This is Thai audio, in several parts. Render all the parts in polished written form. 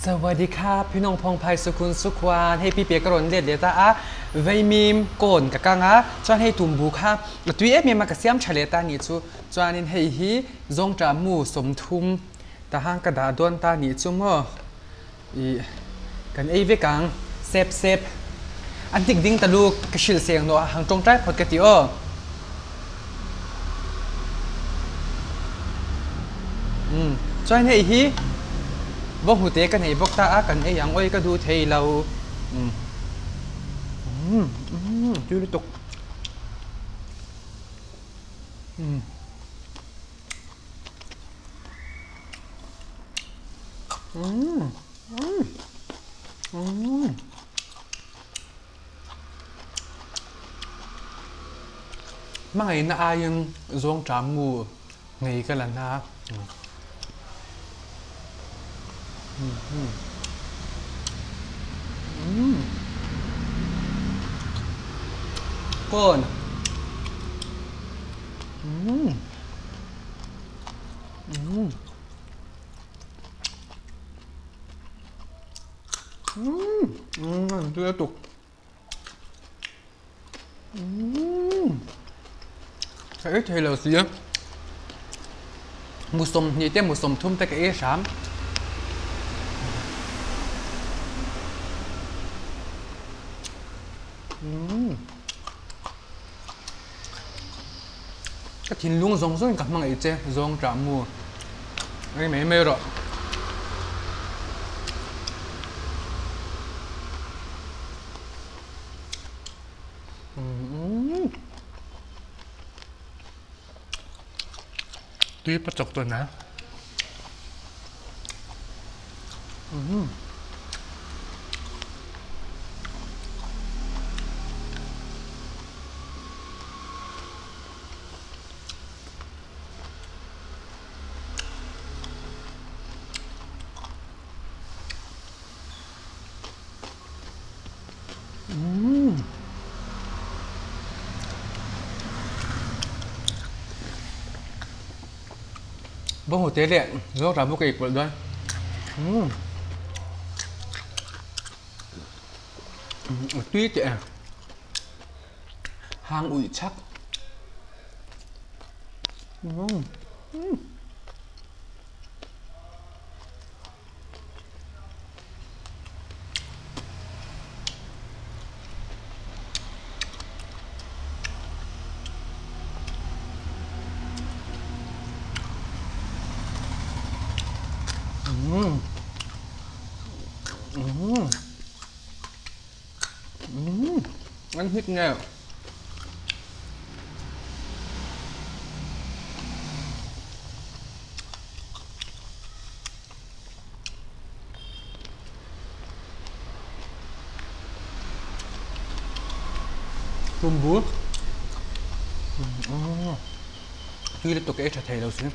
สวัสดีครับพี่น้องพองไพสุขุนสุขวานให้พี่เปียกรนเลียดเดียตาอะไวมีมโกนกะกังอะจวนให้ตุ่มบุครับตุยเอมีมากระเสียมเฉลตานิจูจวนนินให้ฮีจงจามูสมทุมตาหางกระดาดวนตานิจูมั้อีกันไอเวกังเซฟอันติกดิ้งตะลูกกระชิลเสียงโนหางจงใจพอดกติโอจวนให้ฮีบอกหูเตะกันให้บอกตากันไอ้ยังอ้อยก็ดูเทเราดูตกมาไงน่าอายังจงจามูไงกันล่ะนะก่อนดูตุกใช่เทเลเสียมุสมนี่เต้มุสมทุ่มแต่กับเอชามก็ทิ้งลุงซงส่วนกับมังไอเจซงจามูไอ้ไม่หรอกตีประจกตัวนะบ่หัวเตะเลยเราทำพวกอีกด้วยตีเจ้หางอุ่ยชักมันฮิตแนวตุ่มบูที่เราตกเอชเทเราสิ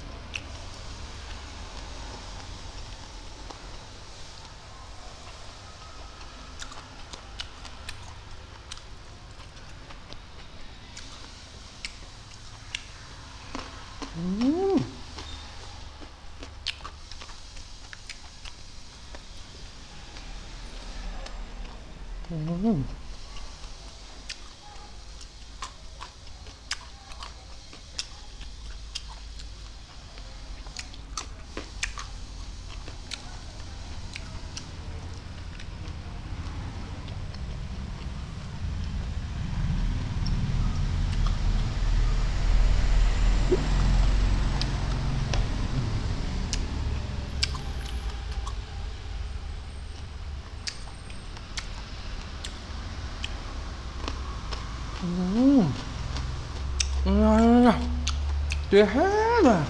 ตีแฮ่เลย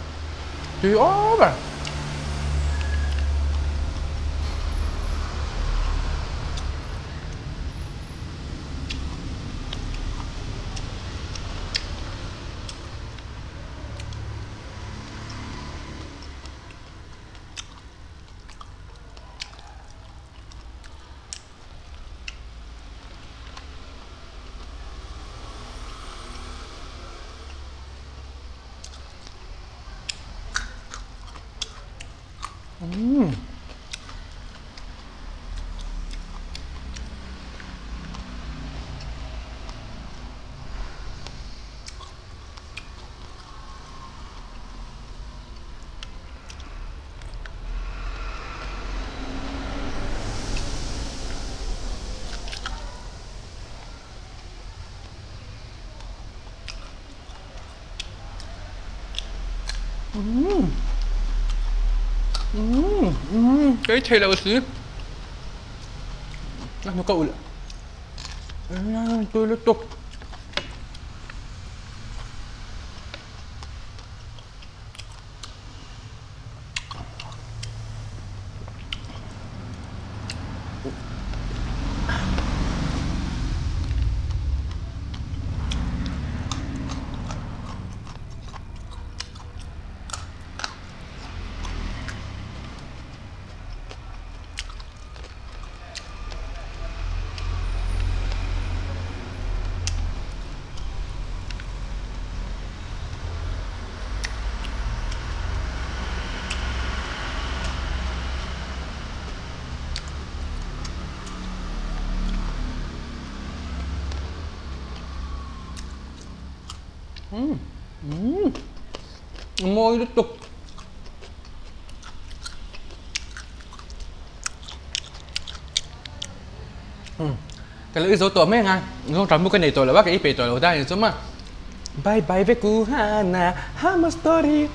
ตีอ้อแบบ cái thề là xứ nó cậu lại tôi nó tục môi nó tục cái lưỡi dấu tổ mấy ngay không tròn mua cái này tổ là bác cái ít bể tổ làได้rồi mà bye bye với cô Hana Hama story